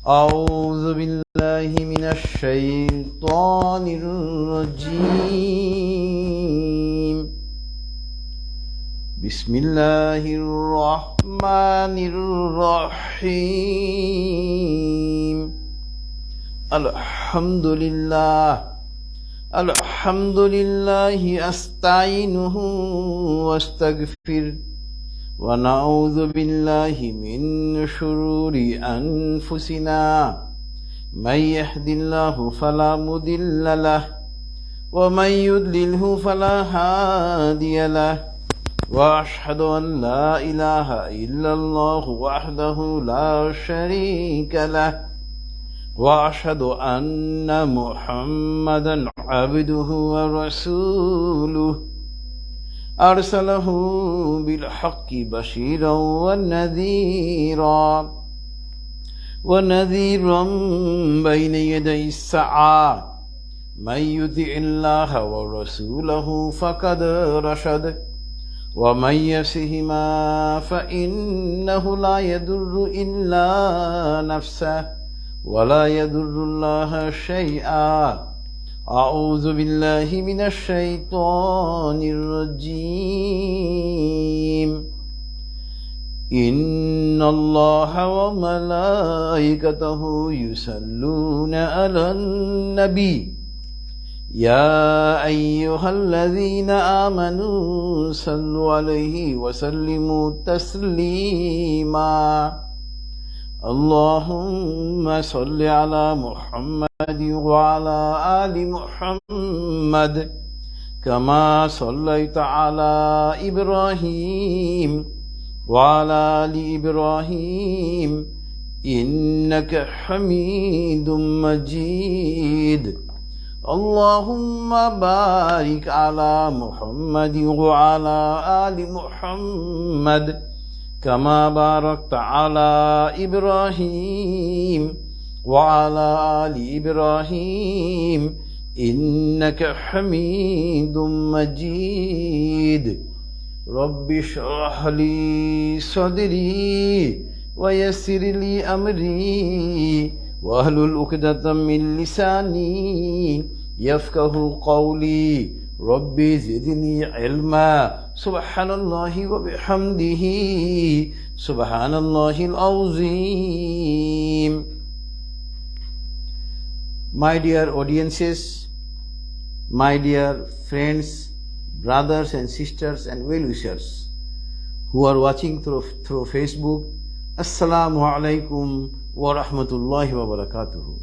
أعوذ بالله من الشيطان الرجيم. بسم الله الرحمن الرحيم. الحمد لله أستعينه واستغفر ونعوذ بالله من شرور أنفسنا من يهد الله فلا مضل له ومن يضلله فلا هادي له وأشهد أن لا إله إلا الله وحده لا شريك له وأشهد أن محمدا عبده ورسوله أرسله بالحق بشيرا ونذيرا بين يدي الساعة. من يطع الله ورسوله فقد رشد ومن يعصهما فإنه لا يضر إلا نفسه ولا يضر الله شيئا. أعوذ بالله من الشيطان الرجيم. إن الله وملائكته يصلون على النبي يا أيها الذين آمنوا صلوا عليه وسلموا تسليما. اللهم صل على محمد وعلى آل محمد كما صليت على إبراهيم وعلى آل إبراهيم إنك حميد مجيد. اللهم بارك على محمد وعلى آل محمد كما باركت على إبراهيم وعلى آل إبراهيم إنك حميد مجيد. رب اشرح لي صدري ويسر لي أمري واحلل عقدة من لساني يفقه قولي. ربي زدني علما. سبحان الله وبحمده سبحان الله العظيم. My dear audiences, my dear friends, brothers and sisters and well-wishers who are watching through Facebook, Assalamu alaikum wa rahmatullahi wa barakatuhu.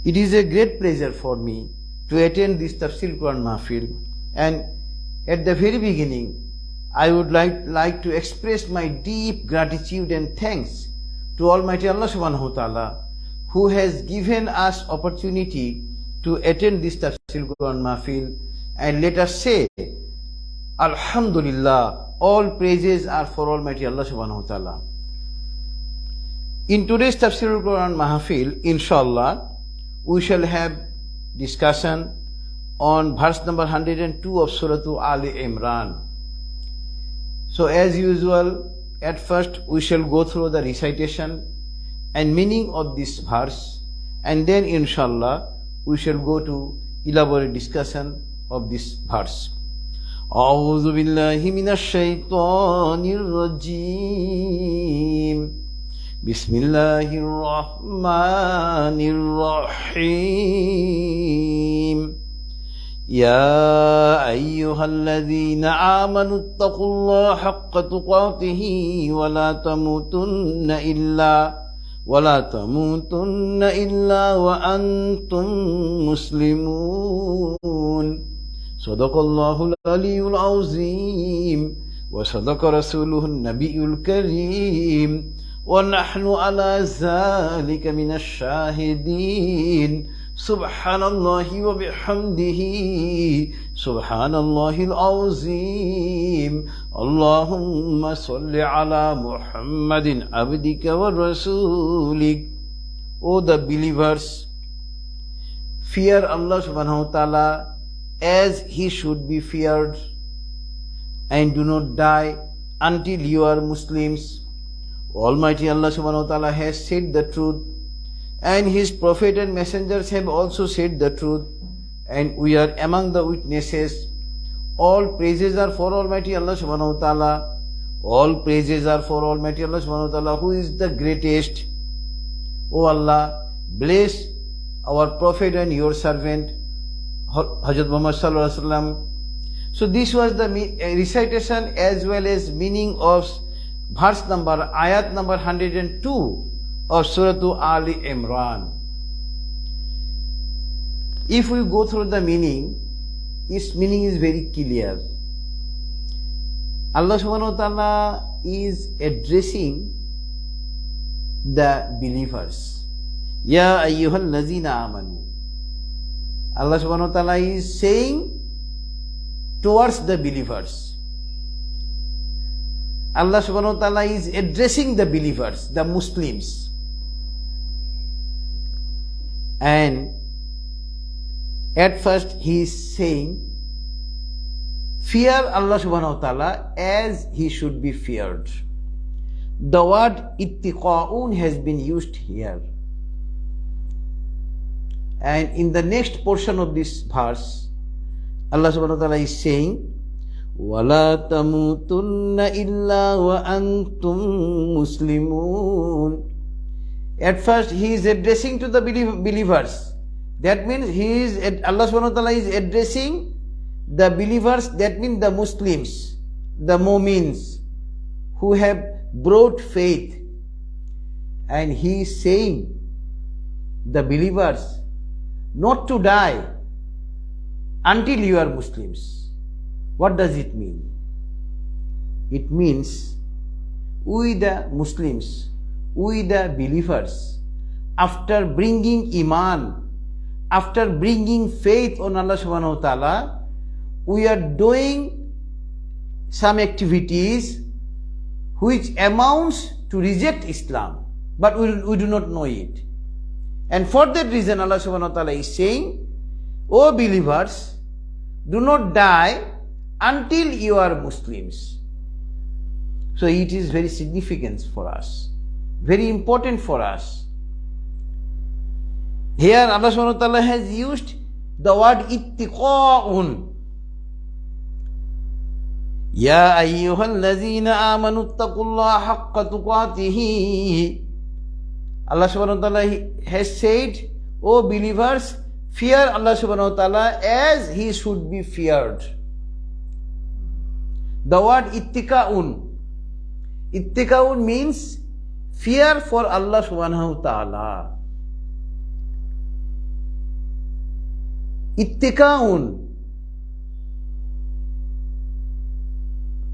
It is a great pleasure for me to attend this Tafsirul Qur'an Mahfil, and at the very beginning I would like to express my deep gratitude and thanks to Almighty Allah subhanahu wa ta'ala, who has given us opportunity to attend this Tafsirul Qur'an Mahfil, and let us say Alhamdulillah, all praises are for Almighty Allah subhanahu wa ta'ala. In today's Tafsirul Quran Mahfil, inshallah, we shall have discussion on verse number 102 of Suratu Emraan. So as usual, at first we shall go through the recitation and meaning of this verse, and then inshallah we shall go to elaborate discussion of this verse. أعوذ بالله من الشيطان الرجيم. بسم الله الرحمن الرحيم. يا أيها الذين آمنوا اتقوا الله حق تقاته ولا تموتن إلا وأنتم مسلمون. صدق الله العلي العظيم وصدق رسوله النبي الكريم ونحن على ذلك من الشاهدين. سبحان الله وبحمده سبحان الله العظيم. اللهم صل على محمد عبدك ورسولك. O the believers, fear Allah subhanahu wa ta'ala as he should be feared, and do not die until you are Muslims. Almighty Allah subhanahu wa ta'ala has said the truth, and His Prophet and messengers have also said the truth, and we are among the witnesses. All praises are for Almighty Allah subhanahu wa ta'ala. All praises are for Almighty Allah subhanahu wa ta'ala, who is the greatest. O Allah, bless our Prophet and your servant, Hazrat Muhammad sallallahu alaihi wasallam. So this was the recitation as well as meaning of verse number, ayat number 102 of Suratu Ali Emraan. If we go through the meaning, its meaning is very clear. Allah subhanahu wa ta'ala is addressing the believers. Ya ayyuhal lazina amanu. Allah subhanahu wa ta'ala is saying towards the believers. Allah subhanahu wa ta'ala is addressing the believers, the Muslims. And at first he is saying, fear Allah subhanahu wa ta'ala as he should be feared. The word ittiqa'un has been used here. And in the next portion of this verse, Allah subhanahu wa ta'ala is saying, وَلَا تَمُوتُنَّ إِلَّا وَأَنْتُمْ مُسْلِمُونَ. At first he is addressing to the believers. That means Allah subhanahu wa ta'ala is addressing the believers, that means the Muslims, the Mu'mins, who have brought faith. And he is saying, the believers, not to die until you are Muslims. What does it mean? It means we the Muslims, we the believers, after bringing Iman, after bringing faith on Allah subhanahu wa ta'ala, we are doing some activities which amounts to reject Islam, but we do not know it. And for that reason Allah subhanahu wa ta'ala is saying, O believers, do not die until you are Muslims. So it is very significant for us, very important for us. Here Allah subhanahu wa ta'ala has used the word ittiqa'un. Ya ayyuhal lazina amanu ittaqullaha haqqa tuqatihi. Allah subhanahu wa ta'ala has said, O believers, fear Allah subhanahu wa ta'ala as he should be feared. The word ittika'un. Ittika'un means fear for Allah subhanahu wa ta'ala. Ittika'un,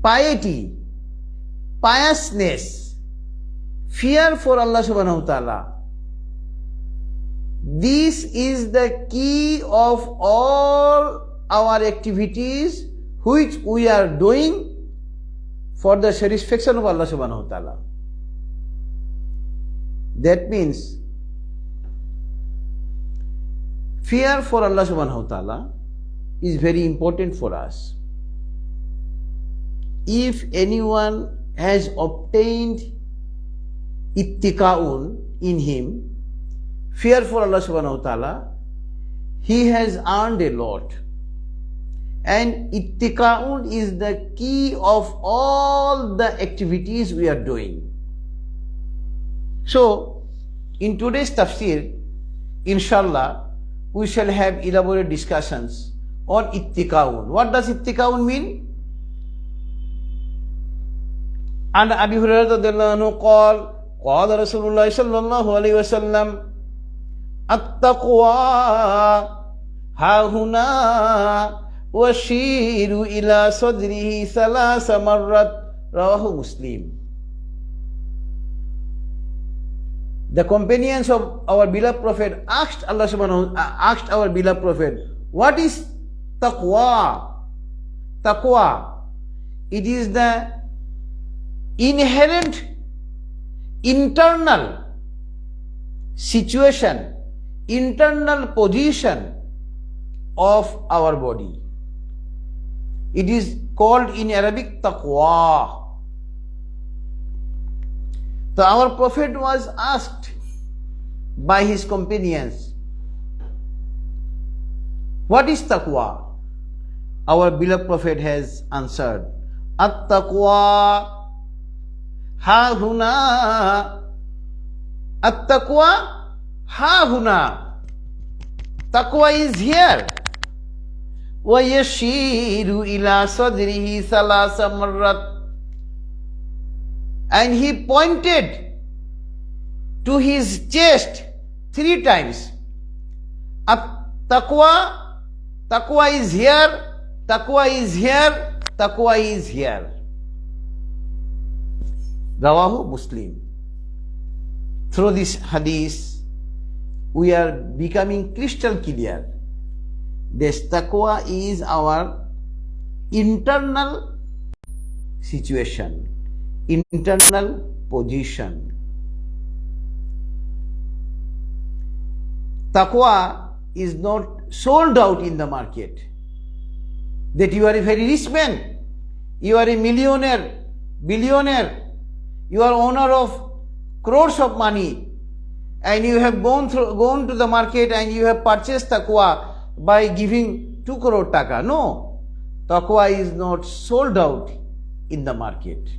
piety, piousness, fear for Allah subhanahu wa ta'ala. This is the key of all our activities which we are doing for the satisfaction of Allah subhanahu wa ta'ala. That means fear for Allah subhanahu wa ta'ala is very important for us. If anyone has obtained ittika'un in him, fear for Allah subhanahu wa ta'ala, he has earned a lot. And ittika'un is the key of all the activities we are doing. So, in today's tafsir, inshallah, we shall have elaborate discussions on ittika'un. What does ittika'un mean? And Abi Hurairah radhiyallahu anhu qala, qala Rasulullah sallallahu alayhi wa sallam, at-taqwa hahuna washiru ila sadrihi thalasa marrat, rawahu Muslim. The companions of our beloved Prophet asked our beloved Prophet, what is taqwa? Taqwa, it is the inherent internal situation, internal position of our body. It is called in Arabic taqwa. So our Prophet was asked by his companions, what is taqwa? Our beloved Prophet has answered, At-taqwa ha huna. At-taqwa ha huna. Taqwa is here. وَيَشِيرُ إِلَى صَدْرِهِ ثَلَاثَ مَرَّاتٍ. And he pointed to his chest 3 times. Taqwa, taqwa is here, taqwa is here, taqwa is here. Rawahu Muslim. Through this hadith, we are becoming crystal clear. This taqwa is our internal situation, internal position. Taqwa is not sold out in the market. That you are a very rich man, you are a millionaire, billionaire, you are owner of crores of money, and you have gone to the market and you have purchased taqwa by giving 2 crore taka. No, taqwa is not sold out in the market.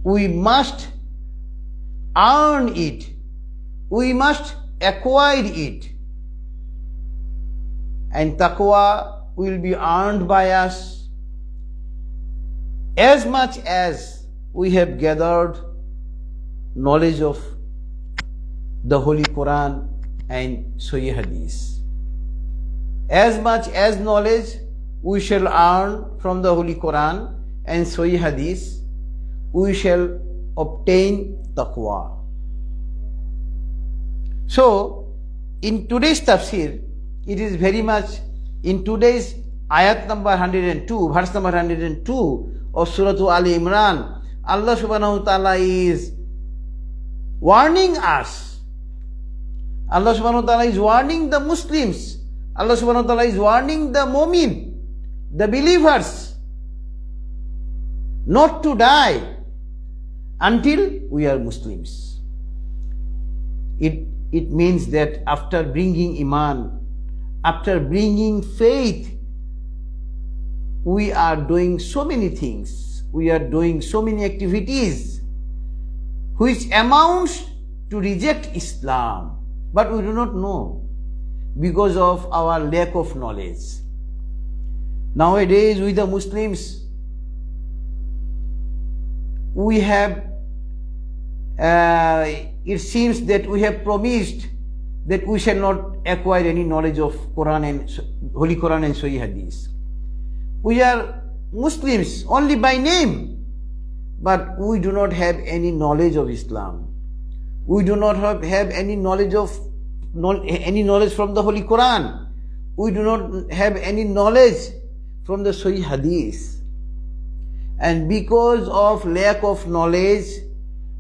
We must earn it. We must acquire it. And taqwa will be earned by us as much as we have gathered knowledge of the Holy Qur'an and Sahih Hadith. As much as knowledge we shall earn from the Holy Qur'an and Sahih Hadith, we shall obtain taqwa. So, in today's tafsir, it is very much in today's ayat number 102, verse number 102 of Suratu Emraan, Allah subhanahu wa ta'ala is warning us. Allah subhanahu wa ta'ala is warning the Muslims. Allah subhanahu wa ta'ala is warning the mu'min, the believers, not to die until we are Muslims. It means that after bringing iman, after bringing faith, we are doing so many things, we are doing so many activities which amounts to reject Islam. But we do not know because of our lack of knowledge. Nowadays, with the Muslims, we have, it seems that we have promised that we shall not acquire any knowledge of Quran and Holy Quran and Sahih Hadith. We are Muslims only by name, but we do not have any knowledge of Islam. We do not have any knowledge from the Holy Quran. We do not have any knowledge from the Sahih Hadith. And because of lack of knowledge,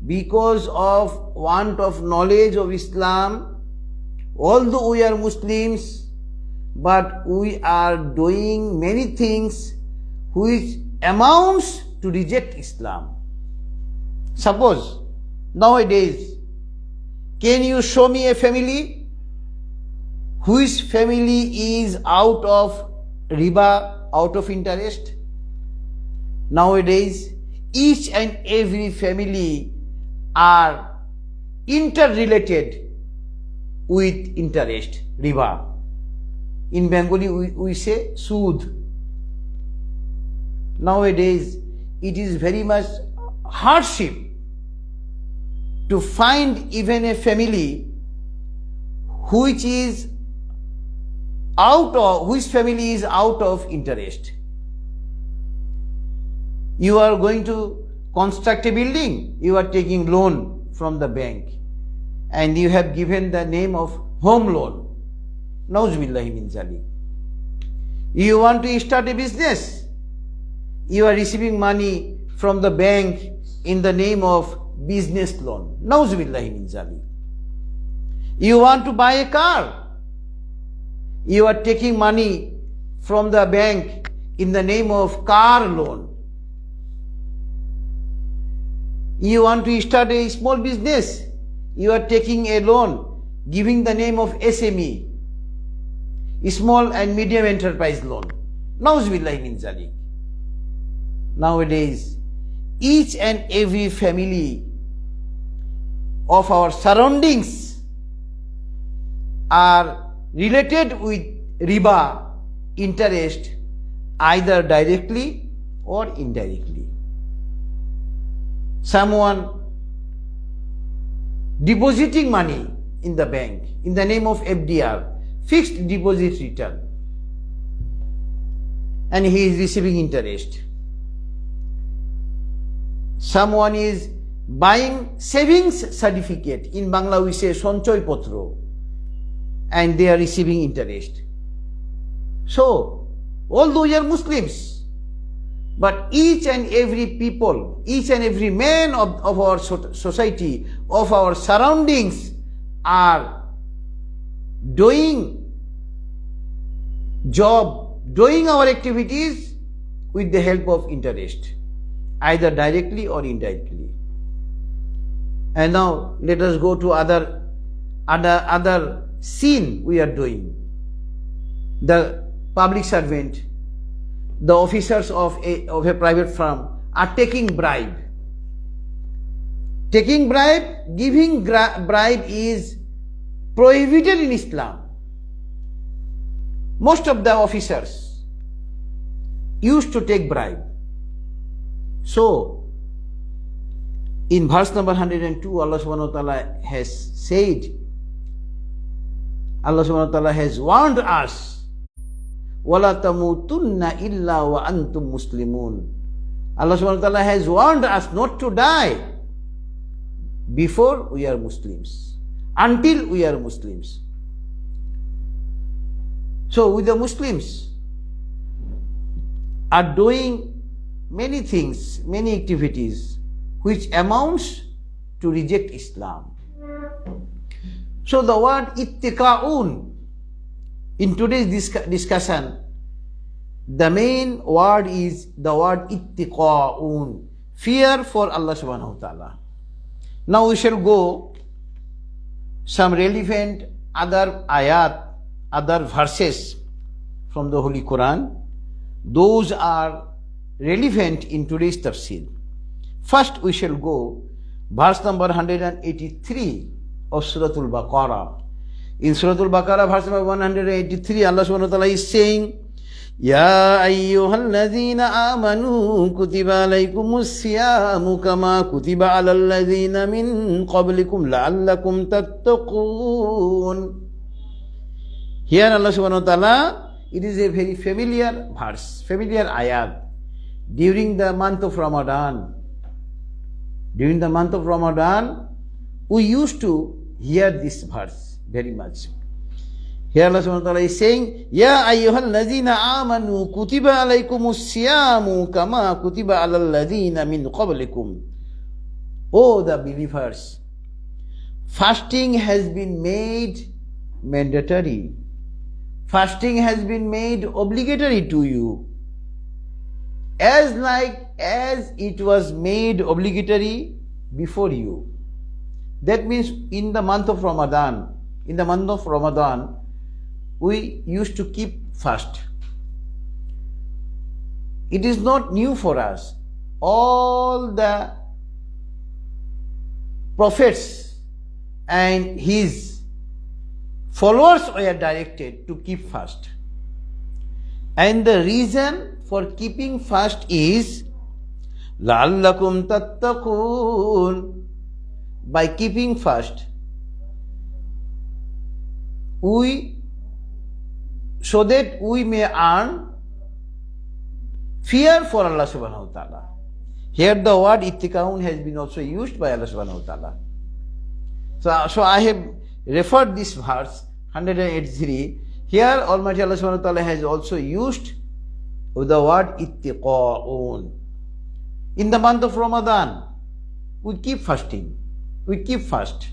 because of want of knowledge of Islam, although we are Muslims, but we are doing many things which amounts to reject Islam. Suppose nowadays, can you show me a family whose family is out of riba, out of interest? Nowadays, each and every family are interrelated with interest, riba. In Bengali, we say sood. Nowadays, it is very much hardship to find even a family whose family is out of interest. You are going to construct a building, you are taking loan from the bank, and you have given the name of home loan. Nauzubillahi min zalik. You want to start a business, you are receiving money from the bank in the name of business loan. Nauzubillahi min zalik. You want to buy a car, you are taking money from the bank in the name of car loan. You want to start a small business. You are taking a loan, giving the name of SME, small and medium enterprise loan. Nauzubillahi min zalik. Nowadays, each and every family of our surroundings are related with riba, interest, either directly or indirectly. Someone depositing money in the bank in the name of FDR, fixed deposit return, and he is receiving interest. Someone is buying savings certificate, in Bangla we say Sanchoy Potro, and they are receiving interest. So, all those are Muslims, but each and every people, each and every man of our society, of our surroundings are doing job, doing our activities with the help of interest, either directly or indirectly. And now let us go to other sin we are doing. The public servant, the officers of a private firm are taking bribe. Taking bribe, giving bribe is prohibited in Islam. Most of the officers used to take bribe. So, in verse number 102, Allah subhanahu wa ta'ala has said, Allah subhanahu wa ta'ala has warned us, وَلَا تَمُوتُنَّ إِلَّا وَأَنْتُمْ مُسْلِمُونَ. Allah subhanahu wa ta'ala has warned us not to die before we are Muslims, until we are Muslims. So with the Muslims are doing many things, many activities which amounts to reject Islam. So the word ittiqa'un in today's discussion, the main word is the word ittiqa'un, fear for Allah subhanahu wa ta'ala. Now we shall go some relevant other ayat, other verses from the Holy Qur'an. Those are relevant in today's tafsir. First we shall go verse number 183 of Suratul Baqarah. In Suratul Baqarah verse number 183, Allah subhanahu wa ta'ala is saying, Ya ayyuhalladhina amanu kutiba alaykumus siyamu kama kutiba alal ladhina min qablikum la'allakum tattaqun. Here Allah subhanahu wa ta'ala, it is a very familiar verse, familiar ayat. During the month of Ramadan, we used to hear this verse very much. Here Allah subhanahu wa ta'ala is saying, Ya ayyuhal ladhina amanu kutiba alaykumus siyamu kama kutiba alal ladhina min qablikum. Oh, the believers, fasting has been made mandatory. Fasting has been made obligatory to you, as it was made obligatory before you. That means in the month of Ramadan, we used to keep fast. It is not new for us. All the prophets and his followers were directed to keep fast. And the reason for keeping fast is لَعَلَّكُمْ تَتَّقُونَ. By keeping fast, so that we may earn fear for Allah subhanahu wa ta'ala. Here the word ittiqaun has been also used by Allah subhanahu wa ta'ala. So I have referred this verse 183. Here Almighty Allah subhanahu wa ta'ala has also used the word ittiqaun. In the month of Ramadan, we keep fasting. We keep fast.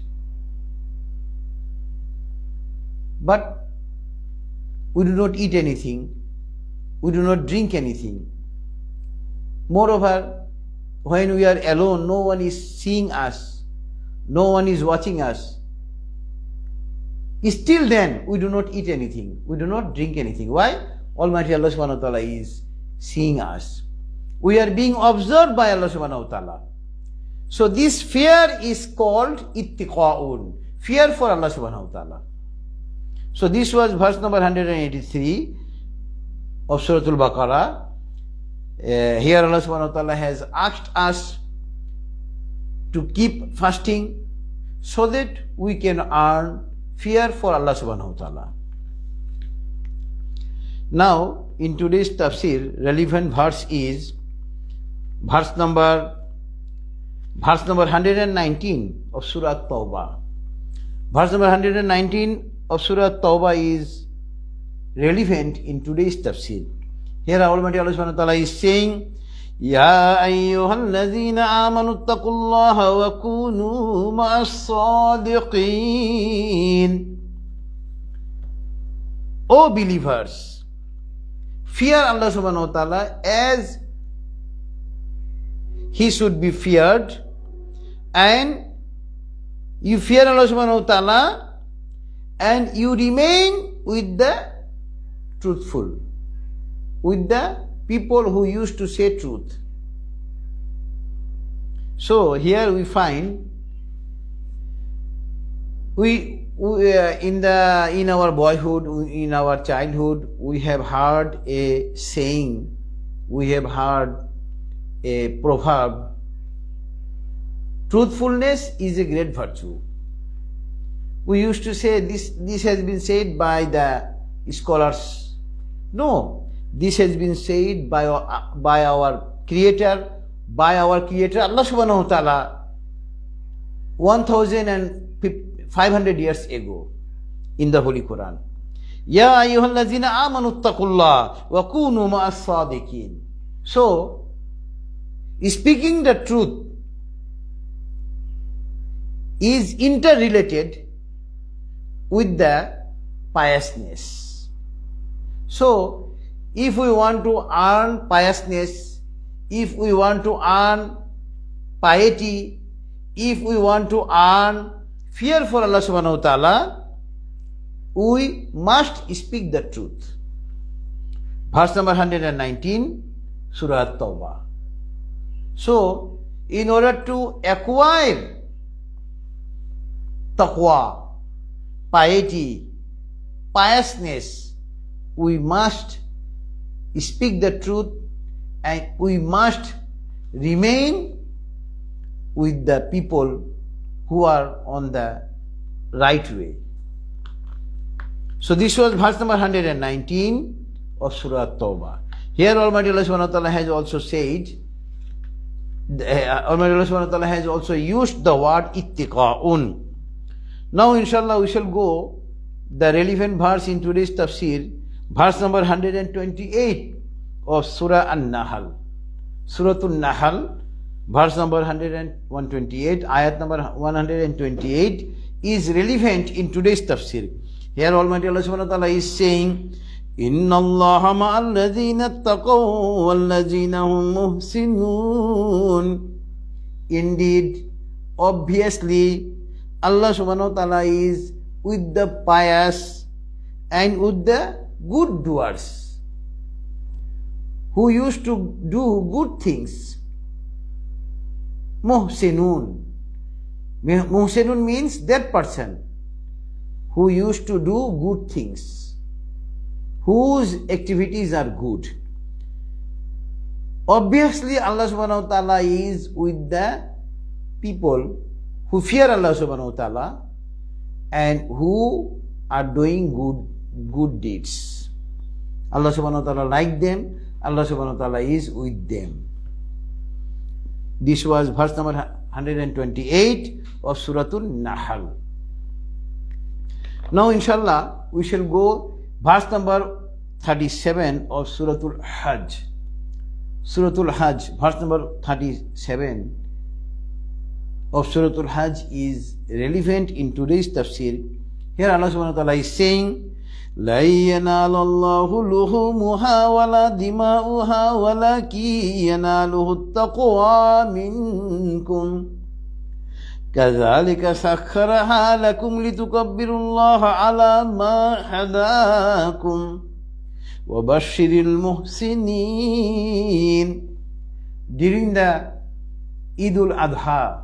But we do not eat anything. We do not drink anything. Moreover, when we are alone, no one is seeing us, no one is watching us, still then we do not eat anything, we do not drink anything. Why? Almighty Allah subhanahu wa ta'ala is seeing us. We are being observed by Allah subhanahu wa ta'ala. So this fear is called ittiqa'un, fear for Allah subhanahu wa ta'ala. So this was verse number 183 of Suratul Baqarah. Here Allah subhanahu wa ta'ala has asked us to keep fasting so that we can earn fear for Allah subhanahu wa ta'ala. Now in today's tafsir, relevant verse is verse number 119 of Surah Tawbah. Verse number 119 of Surah Tawbah is relevant in today's tafsir. Here Almighty Allah subhanahu wa ta'ala is saying, Ya ayyuhallazina amanu attaqullaha wa kunu ma'as sadiqin. O believers, fear Allah subhanahu wa ta'ala as He should be feared, and you fear Allah subhanahu wa ta'ala and you remain with the truthful, with the people who used to say truth. So here we find in our boyhood, in our childhood, we have heard a saying, we have heard a proverb: truthfulness is a great virtue. We used to say this has been said by the scholars. No, this has been said by our Creator, Allah subhanahu wa ta'ala 1500 years ago in the Holy Qur'an. Ya ayyuhallazina amanu attaqullaha wa kunu ma'as sadiqin. So, speaking the truth is interrelated with the piousness. So, if we want to earn piousness, if we want to earn piety, if we want to earn fear for Allah subhanahu wa ta'ala, we must speak the truth. Verse number 119, Surah Tawbah. So, in order to acquire taqwa, piety, piousness, we must speak the truth and we must remain with the people who are on the right way. So this was verse number 119 of Surah Tawbah. Here Almighty Allah subhanahu wa ta'ala has also said, Almighty Allah subhanahu wa ta'ala has also used the word ittiqa'un. Now inshallah we shall go the relevant verse in today's tafsir, verse number 128 of Surah An-Nahl. Suratul Nahl, verse number 128, ayat number 128 is relevant in today's tafsir. Here Almighty Allah subhanahu wa ta'ala is saying, Inna Allaha ma'al ladhina taqaw wal ladhina hum muhsinun. Indeed, obviously, Allah subhanahu wa ta'ala is with the pious and with the good doers who used to do good things. Muhsinun. Muhsinun means that person who used to do good things, whose activities are good. Obviously, Allah subhanahu wa ta'ala is with the people who fear Allah subhanahu wa ta'ala and who are doing good deeds. Allah subhanahu wa ta'ala like them, Allah subhanahu wa ta'ala is with them. This was verse number 128 of Suratul Nahl. Now inshallah we shall go verse number 37 of Suratul Hajj. Suratul Hajj, verse number 37 of Suratul Hajj is relevant in today's tafsir. Here Allah subhanahu wa ta'ala is saying, لن ينال الله لحومها ولا دماؤها ولكن يناله التقوى منكم كذلك سخرها لكم لتكبروا الله على ما هداكم وبشر المحسنين. During the Eid al-Adha,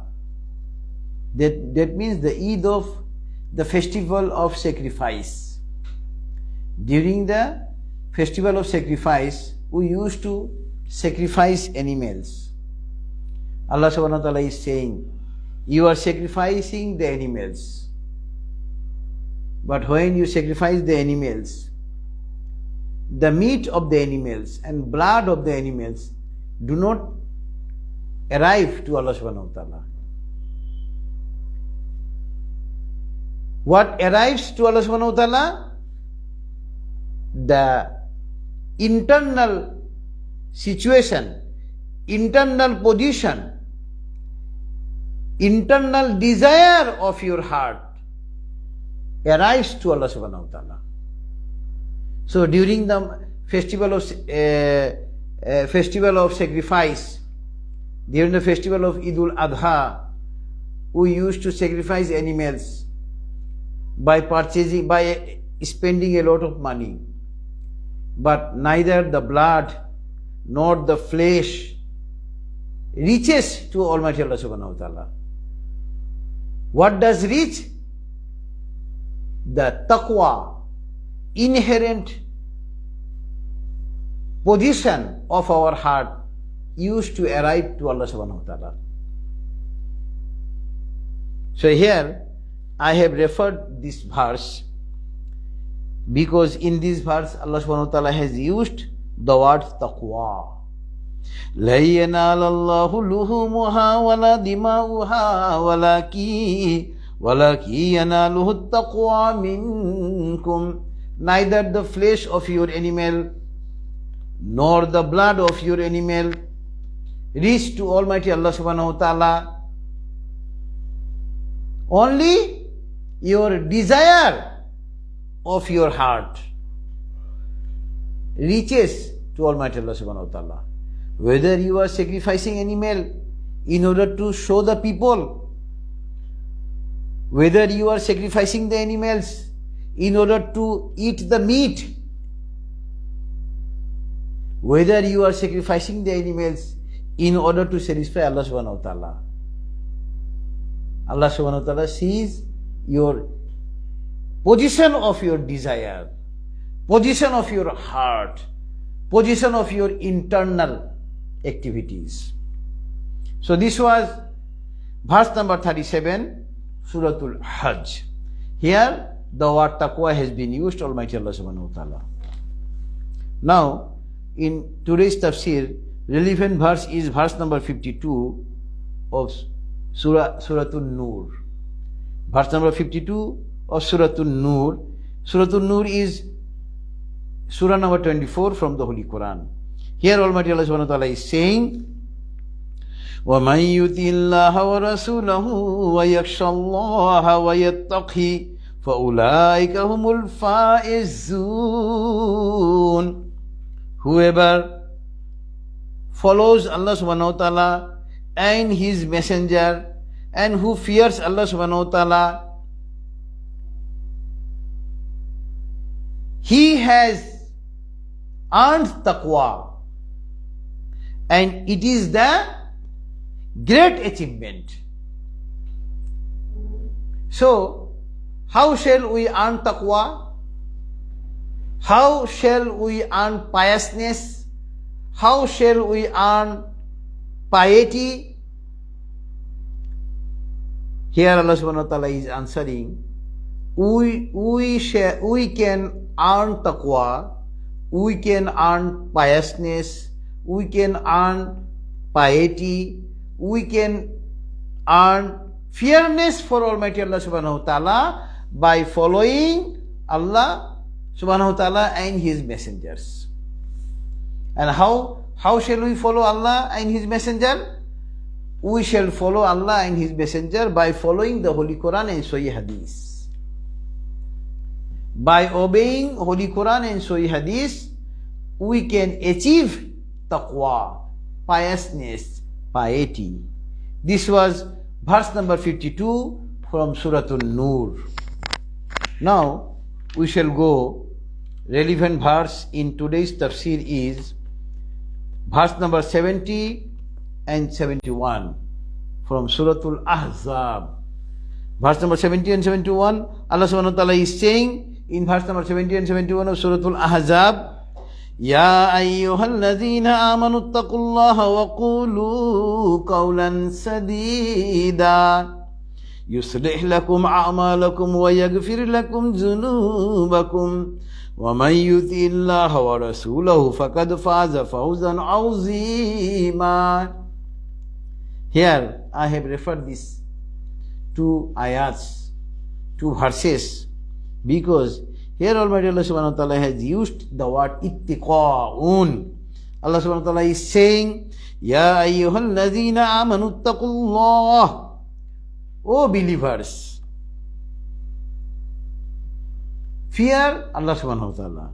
that means the Eid of the festival of sacrifice. During the festival of sacrifice, we used to sacrifice animals. Allah subhanahu wa ta'ala is saying, you are sacrificing the animals. But when you sacrifice the animals, the meat of the animals and blood of the animals do not arrive to Allah subhanahu wa ta'ala. What arrives to Allah subhanahu wa ta'ala? The internal situation, internal position, internal desire of your heart arrives to Allah subhanahu wa ta'ala. So during the festival of sacrifice, during the festival of Eid al-Adha, we used to sacrifice animals by spending a lot of money. But neither the blood nor the flesh reaches to Almighty Allah subhanahu wa ta'ala. What does reach? The taqwa, inherent position of our heart used to arrive to Allah subhanahu wa ta'ala. So here I have referred this verse because in this verse Allah subhanahu wa ta'ala has used the word taqwa. لَن يَنَالَ اللَّهُ لُحُومُهَا وَلَا دِمَاؤُهَا وَلَكِنْ يَنَالُهُ التَّقْوَى مِنْكُمْ. Neither the flesh of your animal nor the blood of your animal reach to Almighty Allah subhanahu wa ta'ala. Only your desire of your heart reaches to Almighty Allah subhanahu wa ta'ala. Whether you are sacrificing animal in order to show the people, whether you are sacrificing the animals in order to eat the meat, whether you are sacrificing the animals in order to satisfy Allah subhanahu wa ta'ala. Allah subhanahu wa ta'ala sees your position of your desire, position of your heart, position of your internal activities. So this was verse number 37, Suratul Hajj. Here the word taqwa has been used, Almighty Allah subhanahu wa ta'ala. Now in today's tafsir, relevant verse is verse number 52 of Suratu Nur. Verse number 52 of Suratu Nur. Suratu Nur is Surah number 24 from the Holy Qur'an. Here Almighty Allah subhanahu wa ta'ala is saying, وَمَنْ يُطِعِ اللَّهَ وَرَسُولَهُ وَيَخْشَ اللَّهَ وَيَتَّقْهِ فَأُولَٰئِكَ هُمُ الْفَائِزُونَ. Whoever follows Allah subhanahu wa ta'ala and His messenger and who fears Allah subhanahu wa ta'ala, he has earned taqwa, and it is the great achievement. So, how shall we earn taqwa? How shall we earn piousness? How shall we earn piety? Here Allah subhanahu wa ta'ala is answering, we can earn taqwa, we can earn piousness, we can earn piety, we can earn fearness for Almighty Allah subhanahu wa ta'ala by following Allah subhanahu wa ta'ala and His messengers. And how shall we follow Allah and His messenger? We shall follow Allah and His messenger by following the Holy Quran and Sahih Hadith. By obeying Holy Quran and Sahih Hadith, we can achieve taqwa, piousness, piety. This was verse number 52 from Suratu Nur. Now we shall go, relevant verse in today's tafsir is verse number 70 and 71 from Suratul Ahzab. Verse number 70 and 71, Allah subhanahu wa ta'ala is saying in verse number 70 and 71 of Suratul Ahzab, Ya ayyuhalladhina amanu attaqullaha wa qulu qawlan sadida yuslih lakum a'malakum wa yaghfir lakum dhunubakum wa man yuti illaha wa rasulahu faqad faza fawzan azima. Here I have referred these two ayats, two verses, because here Almighty Allah subhanahu wa ta'ala has used the word ittiqa'un. Allah subhanahu wa ta'ala is saying, Ya ayyuhalladhina amanu attaqullah. O believers, fear Allah subhanahu wa ta'ala.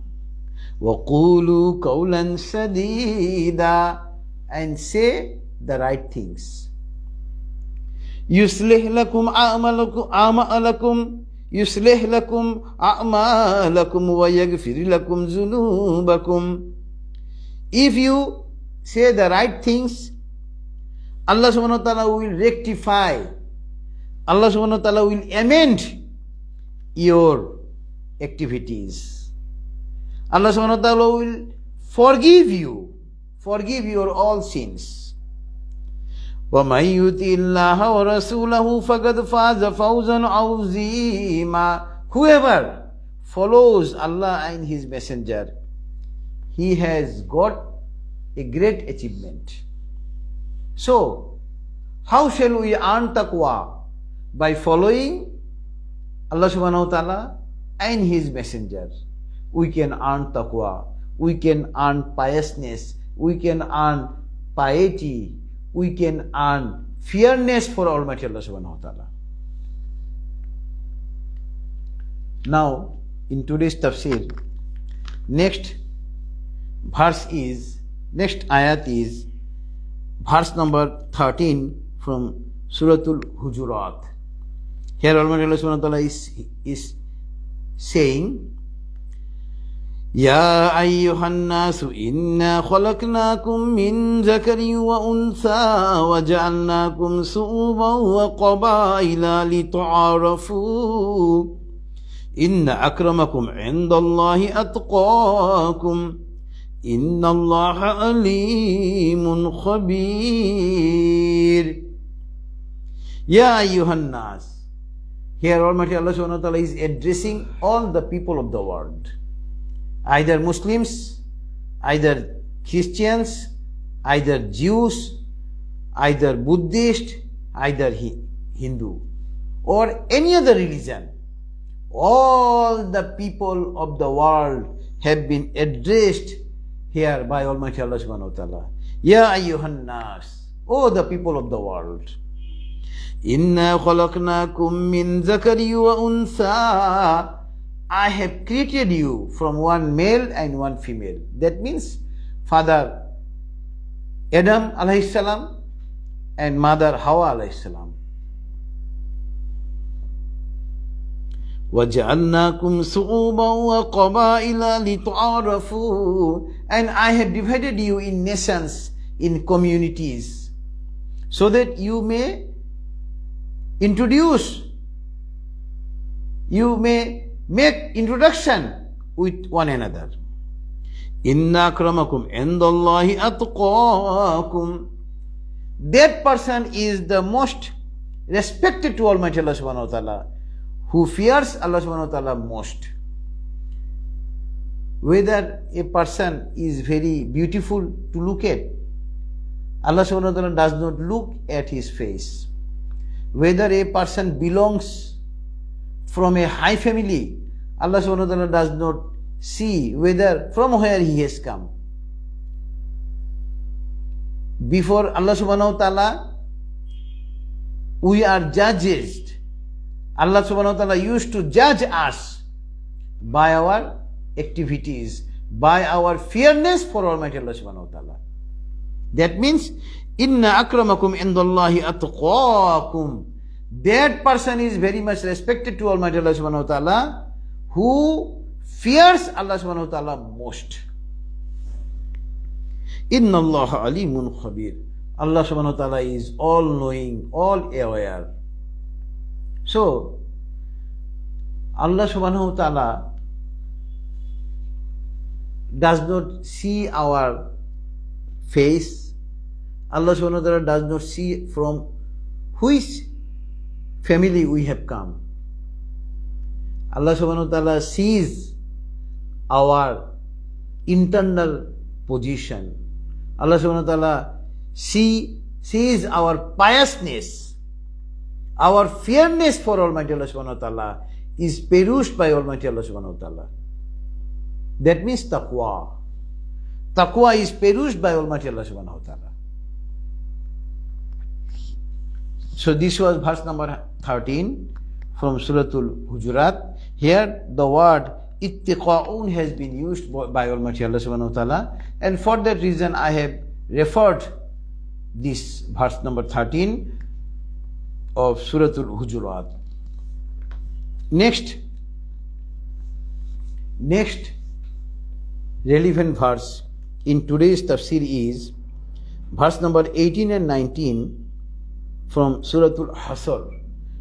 Wa qulu qawlan sadida, and say the right things. Yuslih lakum a'malakum yuslih lakum a'malakum wa yaghfir lakum dhunubakum. If you say the right things, Allah subhanahu wa ta'ala will rectify, Allah subhanahu wa ta'ala will amend your activities. Allah subhanahu wa ta'ala will forgive your all sins. وَمَن يُطِعِ اللَّهَ وَرَسُولَهُ فَقَدْ فَازَ فَوْزًا عَظِيمًا. Whoever follows Allah and His Messenger, he has got a great achievement. So, how shall we earn taqwa? By following Allah subhanahu wa ta'ala and His Messenger. We can earn taqwa, we can earn piousness, we can earn piety, we can earn fearness for Almighty Allah subhanahu wa ta'ala. Now, in today's tafsir, next ayat is verse number 13 from Suratul Hujurat. Here Almighty Allah subhanahu wa ta'ala is saying, Ya ayyuhan nasu inna khalaqnakum min zakarin wa untha wa ja'alnakum su'uban wa qabaila lita'arafu inna akramakum 'indallahi atqakum inna Allaha alimun khabir. Ya ayyuhan nas. Here Almighty Allah subhanahu wa ta'ala is addressing all the people of the world, either Muslims, either Christians, either Jews, either Buddhist, either Hindu, or any other religion. All the people of the world have been addressed here by Almighty Allah subhanahu wa ta'ala. Ya ayyuhan nas, O the people of the world. Inna khalaqnakum min zakari wa untha. I have created you from one male and one female. That means Father Adam alayhi salam and Mother Hawa alayhi salam. وَجَعَلْنَاكُمْ سُعُوبًا وَقَبَائِلَ لِتُعَارَفُوا. And I have divided you in nations, in communities, so that you may introduce, you may make introduction with one another. Inna akramakum indallahi atqakum. That person is the most respected to Almighty Allah subhanahu wa ta'ala, who fears Allah subhanahu wa ta'ala most. Whether a person is very beautiful to look at, Allah subhanahu wa ta'ala does not look at his face. Whether a person belongs from a high family, Allah subhanahu wa ta'ala does not see whether from where he has come. Before Allah subhanahu wa ta'ala, we are judged. Allah subhanahu wa ta'ala used to judge us by our activities, by our fearness for Almighty Allah subhanahu wa ta'ala. That means, inna akramakum indallahi atqakum. That person is very much respected to Almighty Allah subhanahu wa ta'ala who fears Allah subhanahu wa ta'ala most. Inna Allah alimun khabir. Allah subhanahu wa ta'ala is all knowing, all aware. So, Allah subhanahu wa ta'ala does not see our face. Allah subhanahu wa ta'ala does not see from which family we have come. Allah subhanahu wa ta'ala sees our internal position. Allah subhanahu wa ta'ala sees our piousness, our fearness for Almighty Allah subhanahu wa ta'ala is perused by Almighty Allah subhanahu wa ta'ala. That means taqwa. Taqwa is perused by Almighty Allah subhanahu wa ta'ala. So this was verse number 13 from Suratul Hujurat. Here the word ittiqa'un has been used by Almighty Allah subhanahu wa ta'ala, and for that reason I have referred this verse number 13 of Suratul Hujurat. Next relevant verse in today's tafsir is verse number 18 and 19 from Suratul Hasr.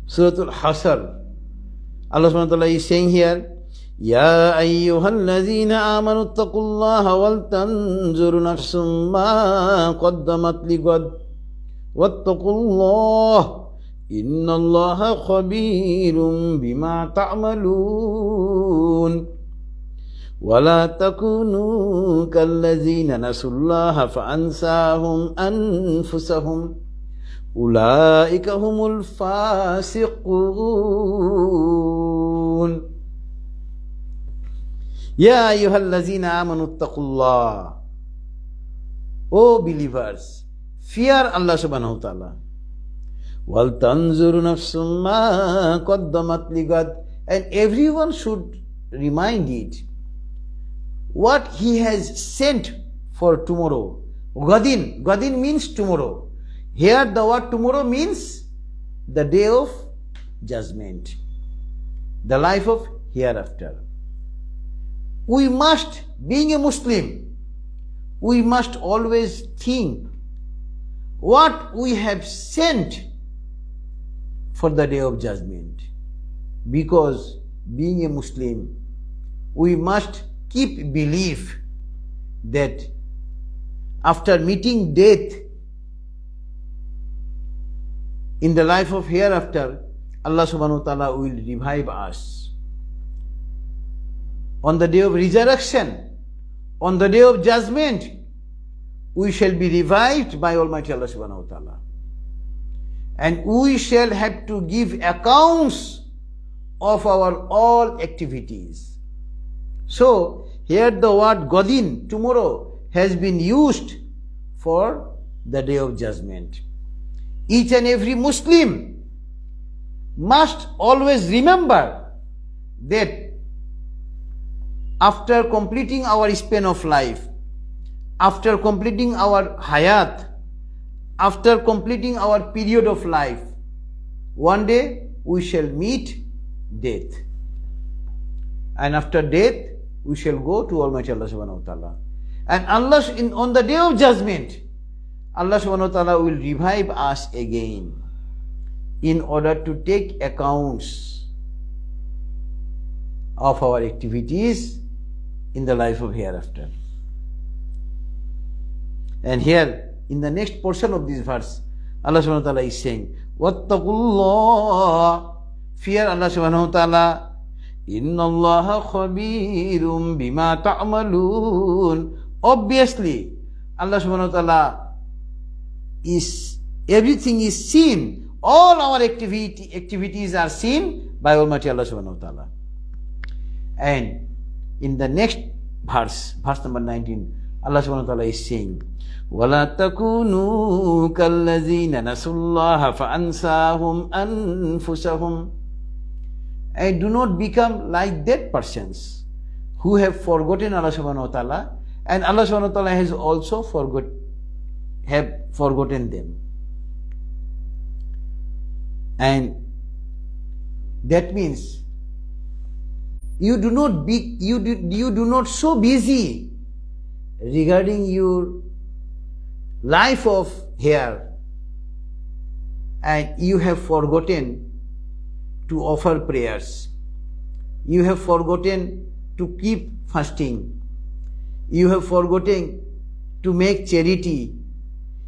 Suratul Hasr. Allah subhanahu wa ta'ala is saying here, Ya ayyuhallazina amanu attaqullaha wal tanzur nafsum ma qaddamat ligad wattaqullaha innallaha khabirum bima ta'malun ولا تكونوا كالذين نسوا الله فأنساهم أنفسهم أولئك هم الفاسقون يا أيها الذين آمنوا اتقوا الله. O believers, fear Allah subhanahu wa ta'ala. وَلْتَنْظُرْ نَفْسٌ مَا قَدَّمَتْ لِغَدٍ. And everyone should remind it what he has sent for tomorrow. Gadin means tomorrow. Here the word tomorrow means the day of judgment, the life of hereafter. We must, being a Muslim, we must always think what we have sent for the day of judgment. Because being a Muslim, we must keep belief that after meeting death in the life of hereafter, Allah subhanahu wa ta'ala will revive us. On the day of resurrection, on the day of judgment, we shall be revived by Almighty Allah subhanahu wa ta'ala. And we shall have to give accounts of our all activities. So, here the word Gadin, tomorrow, has been used for the day of judgment. Each and every Muslim must always remember that after completing our span of life, after completing our hayat, after completing our period of life, one day we shall meet death. And after death, we shall go to Almighty Allah subhanahu wa ta'ala. And on the day of judgment, Allah subhanahu wa ta'ala will revive us again in order to take accounts of our activities in the life of hereafter. And here, in the next portion of this verse, Allah subhanahu wa ta'ala is saying, Wattaqullah, fear Allah subhanahu wa ta'ala, Inna Allaha khabirum bima ta'malun. Obviously, Allah subhanahu wa ta'ala everything is seen. All our activities are seen by Almighty Allah subhanahu wa ta'ala. And in the next verse number 19, Allah subhanahu wa ta'ala is saying, وَلَا تَكُونُوا كَالَّذِينَ نَسُوا اللَّهَ فَأَنْسَاهُمْ أَنفُسَهُمْ. and do not become like that persons who have forgotten Allah subhanahu wa ta'ala, and Allah subhanahu wa ta'ala has also forgotten them. And that means you do not so busy regarding your life of here, and you have forgotten to offer prayers. You have forgotten to keep fasting. You have forgotten to make charity.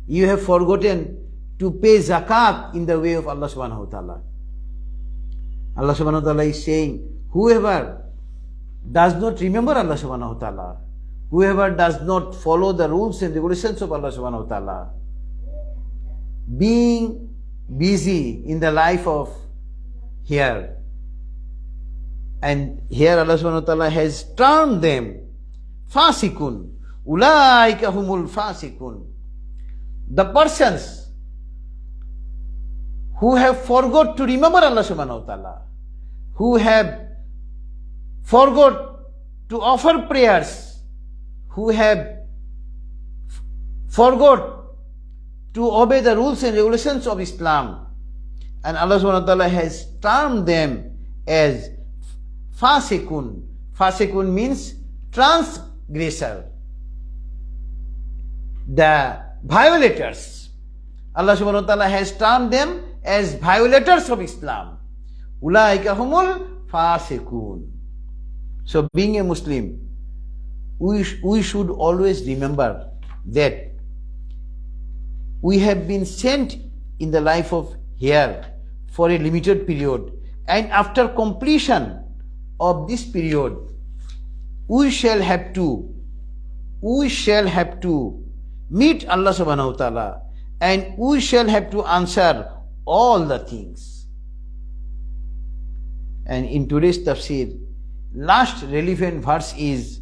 You have forgotten to pay zakat in the way of Allah subhanahu wa ta'ala. Allah subhanahu wa ta'ala is saying, whoever does not remember Allah subhanahu wa ta'ala, whoever does not follow the rules and regulations of Allah subhanahu wa ta'ala, being busy in the life of here, and here Allah subhanahu wa ta'ala has termed them fasikun, ulaika humul fasikun, the persons who have forgot to remember Allah subhanahu wa ta'ala, who have forgot to offer prayers, who have forgot to obey the rules and regulations of Islam, and Allah subhanahu wa ta'ala has termed them as fasikun. Fasikun means transgressor, the violators. Allah subhanahu wa ta'ala has termed them as violators of Islam. Ulaika humul fasikun. So being a Muslim, we should always remember that we have been sent in the life of here for a limited period, and after completion of this period, we shall have to meet Allah subhanahu wa ta'ala, and we shall have to answer all the things. And in today's tafsir, last relevant verse is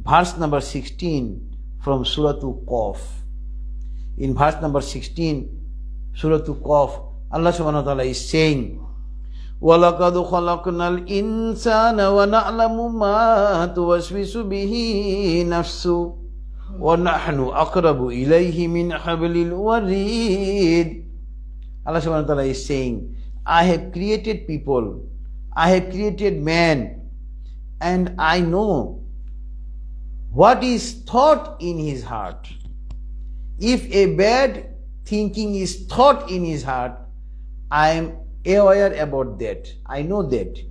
verse number 16 from Suratu Qaf. In verse number 16, Suratu Qaf, Allah subhanahu wa ta'ala is saying, وَلَقَدْ خَلَقْنَا الْإِنسَانَ وَنَعْلَمُ مَا تُوَسْوِسُ بِهِ نَفْسُهُ وَنَحْنُ أَقْرَبُ إِلَيْهِ مِنْ حَبْلِ الْوَرِيدِ. Allah subhanahu wa ta'ala is saying, I have created people, I have created man, and I know what is thought in his heart. If a bad thinking is thought in his heart, I am aware about that. I know that.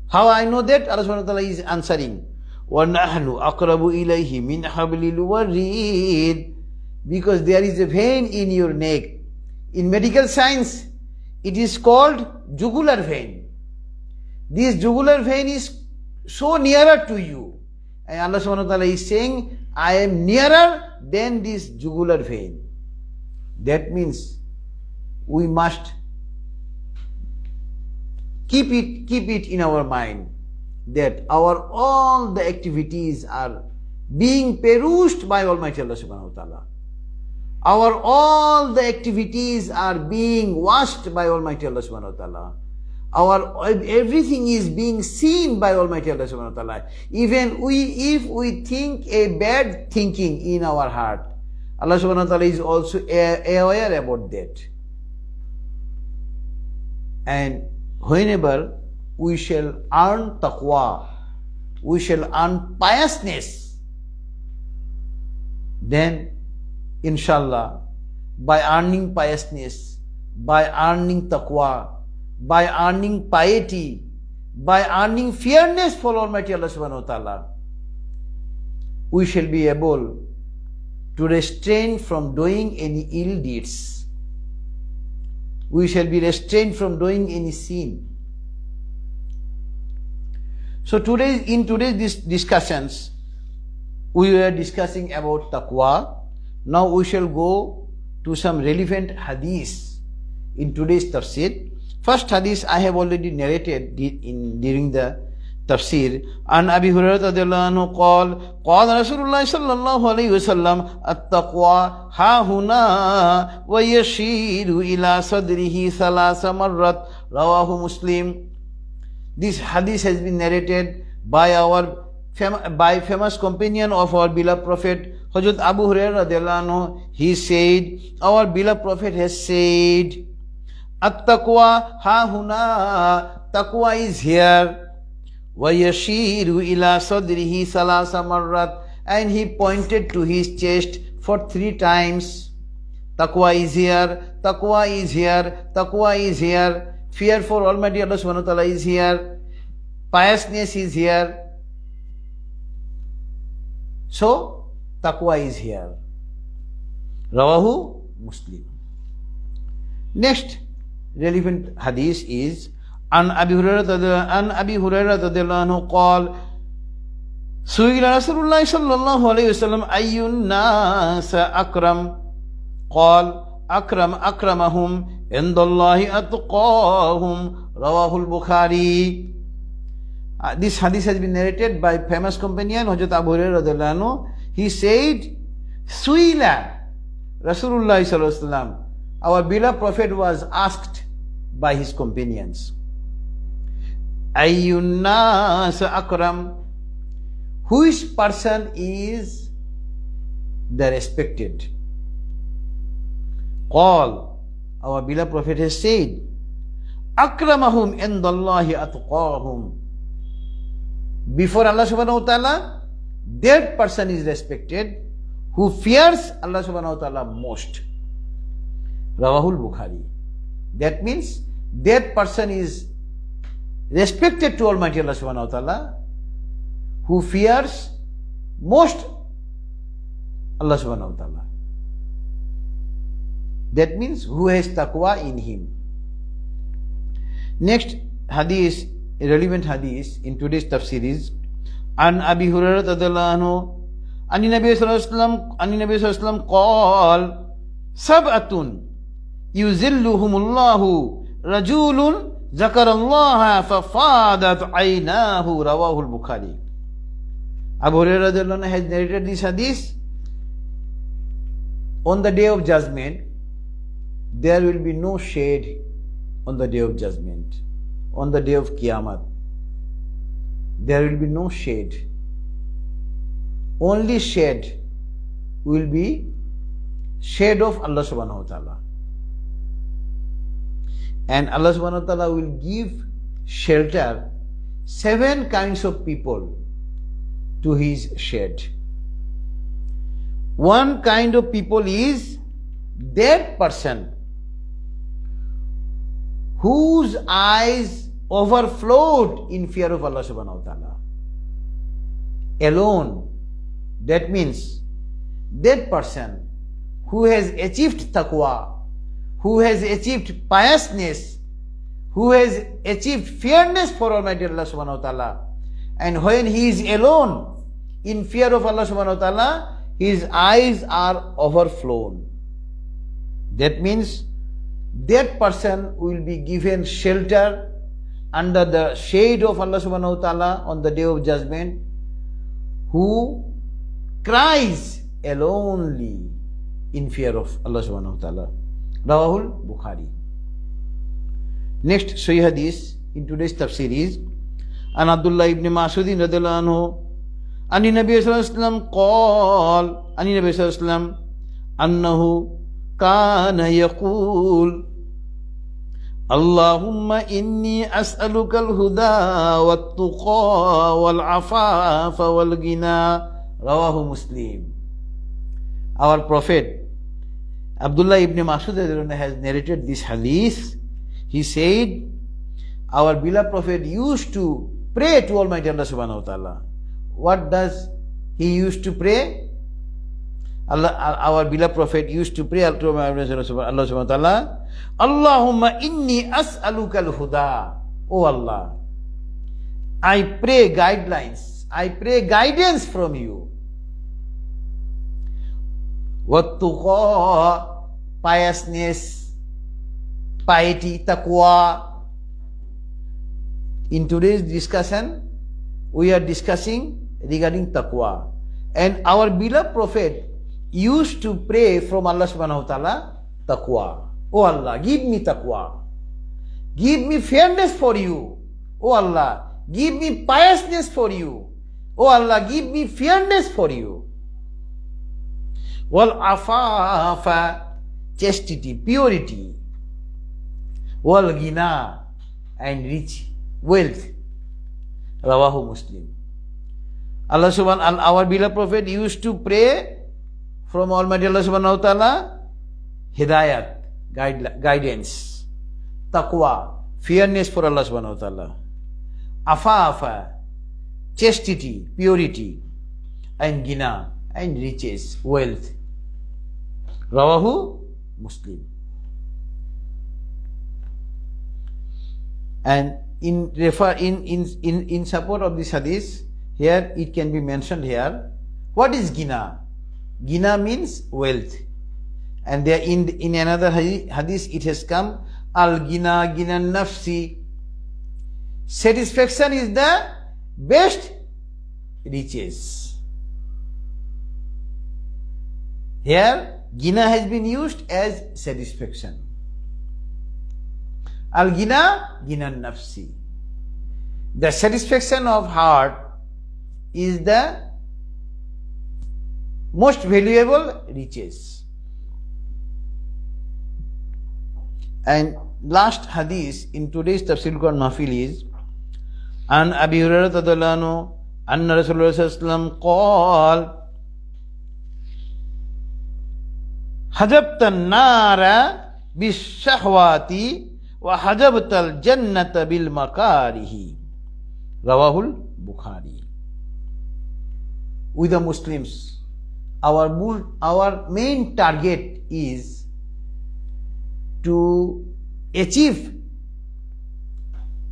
How I know that? Allah subhanahu wa ta'ala is answering, وَنَحْنُ أَقْرَبُ إِلَيْهِ مِنْ حَبْلِ الْوَرِيدِ. Because there is a vein in your neck. In medical science, it is called jugular vein. This jugular vein is so nearer to you. And Allah subhanahu wa ta'ala is saying, I am nearer than this jugular vein. That means we must keep it in our mind that all the activities are being perused by Almighty Allah subhanahu wa ta'ala. All the activities are being watched by Almighty Allah subhanahu wa ta'ala. Everything is being seen by Almighty Allah subhanahu wa ta'ala. Even if we think a bad thinking in our heart, Allah subhanahu wa ta'ala is also aware about that. And whenever we shall earn taqwa, we shall earn piousness, then inshallah, by earning piousness, by earning taqwa, by earning piety, by earning fairness for Almighty Allah subhanahu wa ta'ala, we shall be able to restrain from doing any ill deeds. We shall be restrained from doing any sin. So in today's discussions, we were discussing about taqwa. Now we shall go to some relevant hadiths in today's tafsir. First hadith I have already narrated during the tafsir. An Abi Hurairah radhiyallahu anhu qala Rasulullah sallallahu alayhi wa sallam at-taqwa ha huna wa yashiru ila sadrihi thalatha marrat, rawahu Muslim. This hadith has been narrated by our famous companion of our beloved Prophet, Hazrat Abu Hurairah radiallahu anhu. He said, our beloved Prophet has said, At-taqwa ha-huna, taqwa is here. وَيَشِيرُ إِلَى صَدْرِهِ ثَلَاثَ مَرَّاتٍ, and he pointed to his chest for 3 times. Taqwa is here, taqwa is here, taqwa is here. Fear for Almighty Allah subhanahu wa ta'ala is here. Piousness is here. So, taqwa is here. Rawahu Muslim. Next relevant hadith is An Abi Hurairah radhiyallahu anhu qala Su'ila Rasulullah sallallahu alayhi wasallam ayyun nas akram qala akramahum indallahi atqahum. Rawahul Bukhari. This hadith has been narrated by famous companion Hazrat Abu Hurairah radhiyallahu anhu. He said, Su'ila Rasulullah sallallahu alayhi wasallam, our beloved Prophet was asked by his companions, Ayyun nas akram, which person is the respected? Qal, our beloved Prophet has said, Akramahum indallahi atqahum. Before Allah subhanahu wa ta'ala, that person is respected who fears Allah subhanahu wa ta'ala most. Rawahul Bukhari. That means that person is respected to Almighty Allah subhanahu wa ta'ala who fears most Allah subhanahu wa ta'ala. That means who has taqwa in him. Next hadith, a relevant hadith in today's tafsir is An Abi Hurairah radhiyallahu anhu Ani Nabi sallallahu alaihi wasallam qala Sab'atun yuzilluhumullahu rajulun zakarallaha fafadat aynahu. Rawahul Bukhari. Abu Hurairah radhiyallahu anhu has narrated this hadith. On the day of judgment, there will be no shade on the day of judgment. On the day of Qiyamah, there will be no shade. Only shade will be shade of Allah subhanahu wa ta'ala. And Allah subhanahu wa ta'ala will give shelter 7 kinds of people to his shade. One kind of people is that person whose eyes overflowed in fear of Allah subhanahu wa ta'ala. Alone. That means that person who has achieved taqwa, who has achieved piousness, who has achieved fairness for Almighty Allah subhanahu wa ta'ala, and when he is alone in fear of Allah subhanahu wa ta'ala, his eyes are overflown. That means that person will be given shelter under the shade of Allah subhanahu wa ta'ala on the day of judgment, who cries alonely in fear of Allah subhanahu wa ta'ala. Rawahul Bukhari. Next Sahih Hadith in today's tafsir is An Abdullah ibn Mas'ud radhiyallahu anhu Ani Nabi sallallahu alaihi wasallam qala Ani Nabi sallallahu alaihi wasallam annahu kana yaqul Allahumma inni as'aluka al-huda wat-tuqa wal-afafa wal-ghina. Rawahu Muslim. Our Prophet Abdullah ibn Mas'ud has narrated this hadith. He said, our beloved Prophet used to pray to Almighty Allah subhanahu wa ta'ala. What does he used to pray? Our beloved Prophet used to pray to Allah subhanahu wa ta'ala, Allahumma inni as'aluka al-huda. Oh Allah, I pray guidelines, I pray guidance from you. Wat-tuqa, piousness, piety, taqwa. In today's discussion, we are discussing regarding taqwa. And our beloved Prophet used to pray from Allah subhanahu wa ta'ala, taqwa. Oh Allah, give me taqwa. Give me fairness for you. Oh Allah, give me piousness for you. Oh Allah, give me fairness for you. Wal afafa, chastity, purity. Wal ghina, and rich, wealth. Rawahu Muslim. Allah subhanahu, our beloved Prophet used to pray from Almighty Allah subhanahu wa ta'ala, hidayat, guidance, taqwa, fairness for Allah subhanahu wa ta'ala, afafa, chastity, purity, and gina, and riches, wealth. Rawahu Muslim. And in support of this hadith, here it can be mentioned here, what is gina? Gina means wealth. And there in another hadith it has come, al gina gina nafsi. Satisfaction is the best riches. Here gina has been used as satisfaction. Al gina gina nafsi. The satisfaction of heart is the most valuable riches. And last hadith in today's Tafsirul Mahfil is An Abi Hurairah radhiyallahu anhu anna Rasulullah sallallahu alaihi wasallam qala hajabta an-nara bis-shahwati wa hajabta al-jannata bil makarihi. Rawahul Bukhari. With the Muslims, our main target is to achieve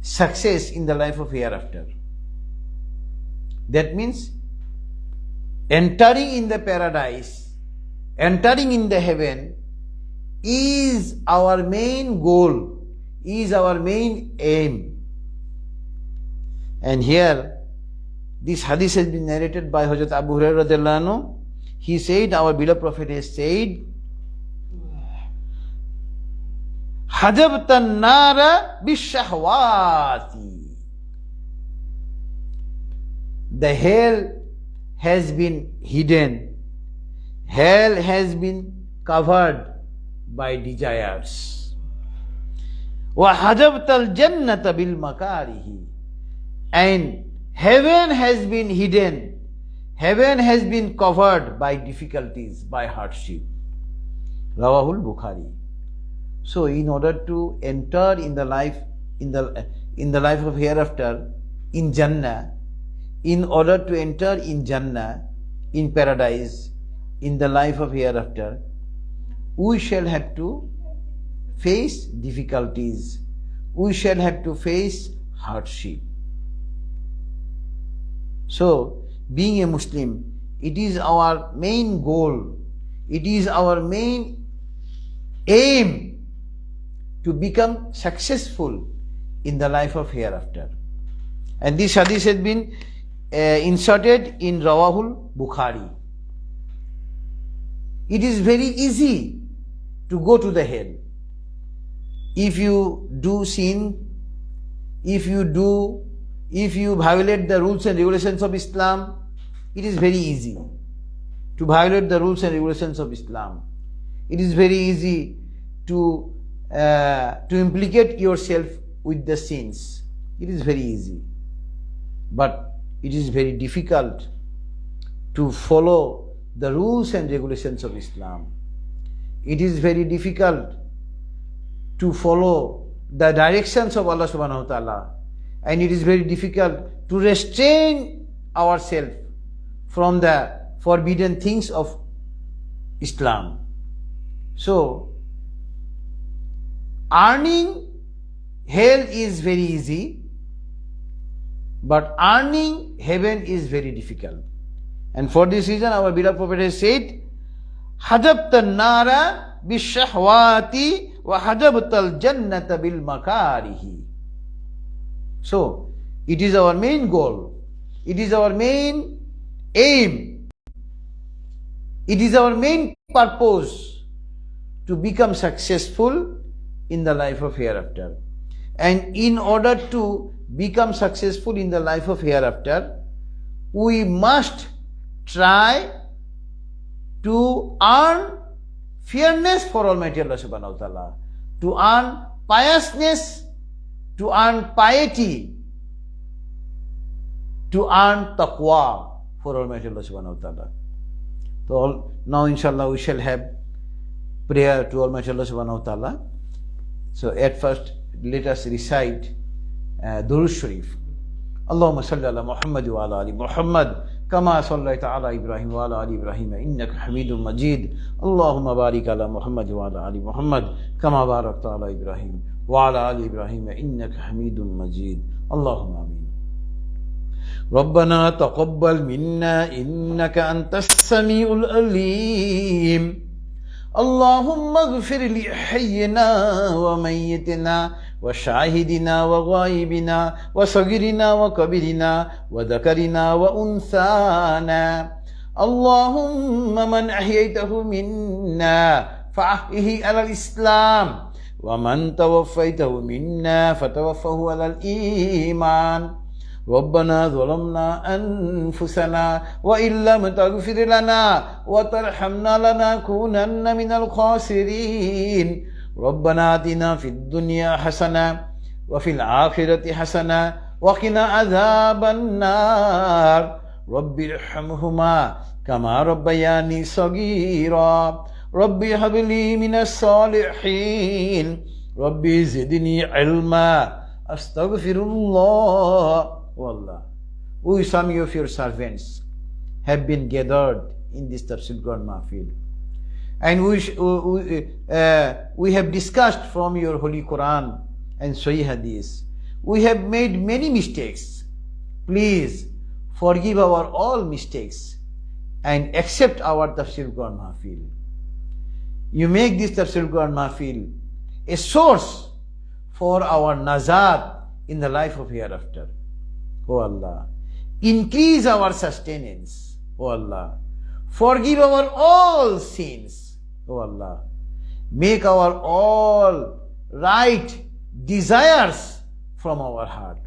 success in the life of hereafter. That means entering in the paradise, entering in the heaven is our main goal, is our main aim. And here, this hadith has been narrated by Hazrat Abu Hurairah radhiyallahu anhu. He said, our beloved Prophet has said, Hajabta an-nara bishahwati. The hell has been hidden. Hell has been covered by desires. Wa hajabta al-jannata bil makarihi. And heaven has been hidden. Heaven has been covered by difficulties, by hardship. Rawahul Bukhari. So, in order to enter in the life of hereafter, in Jannah, in order to enter in Jannah, in paradise, in the life of hereafter, we shall have to face difficulties. We shall have to face hardship. So, being a Muslim, it is our main goal, it is our main aim to become successful in the life of hereafter. And this hadith has been inserted in Rawahul Bukhari. It is very easy to go to the hell. If you do sin, if you violate the rules and regulations of Islam, it is very easy to violate the rules and regulations of Islam. It is very easy to implicate yourself with the sins. It is very easy. But it is very difficult to follow the rules and regulations of Islam. It is very difficult to follow the directions of Allah subhanahu wa ta'ala. And it is very difficult to restrain ourselves from the forbidden things of Islam. So, earning hell is very easy, but earning heaven is very difficult. And for this reason, our beloved Prophet has said, Hajabta an-nara bishahwati wa hajabta al-jannata bil makarihi. So, it is our main goal, it is our main aim, it is our main purpose to become successful in the life of hereafter. And in order to become successful in the life of hereafter, we must try to earn fairness for Almighty Allah subhanahu wa ta'ala, to earn piousness, to earn piety, to earn taqwa for Almighty Allah subhanahu wa ta'ala. So now inshallah we shall have prayer to Almighty Allah subhanahu wa ta'ala. So at first let us recite Durud Sharif. Allahumma salli ala Muhammad wa ala ali Muhammad kama sallaita ala Ibrahim wa ala ali Ibrahim innaka Hamidum Majid. Allahumma barik ala Muhammad wa ala ali Muhammad kama barakta ala Ibrahim wa ala ali Ibrahim innaka Hamidum Majid. Allahumma amin. ربنا تقبل منا إنك أنت السميع العليم اللهم اغفر لحينا وميتنا وشاهدنا وغائبنا وصغيرنا وكبيرنا وذكرنا وأنثانا اللهم من أحييته منا فأحيه على الإسلام ومن توفيته منا فتوفه على الإيمان ربنا ظلمنا أنفسنا وإن لم تغفر لنا وترحمنا لنكونن من الخاسرين ربنا آتنا في الدنيا حسنة وفي الآخرة حسنة وقنا عذاب النار رب ارحمهما كما ربياني صغيرا رب هب لي من الصالحين رب زدني علما أستغفر الله. O Allah, we, some of your servants, have been gathered in this Tafsirul Mahfil, and we have discussed from your Holy Qur'an and Sahih Hadith. We have made many mistakes. Please forgive our all mistakes and accept our Tafsirul Mahfil. You make this Tafsirul Mahfil a source for our nazat in the life of hereafter. O Allah, increase our sustenance. O Allah, forgive our all sins. O Allah, make our all right desires from our heart.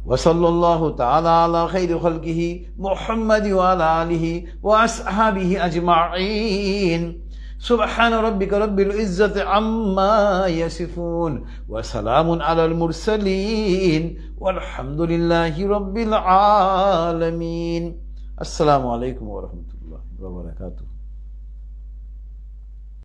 وصلى الله تعالى على خير خلقه محمد وعلى آله وأصحابه أجمعين سبحان ربك رب العزة عما يصفون وسلام على المرسلين والحمد لله رب العالمين. السلام عليكم ورحمة الله وبركاته.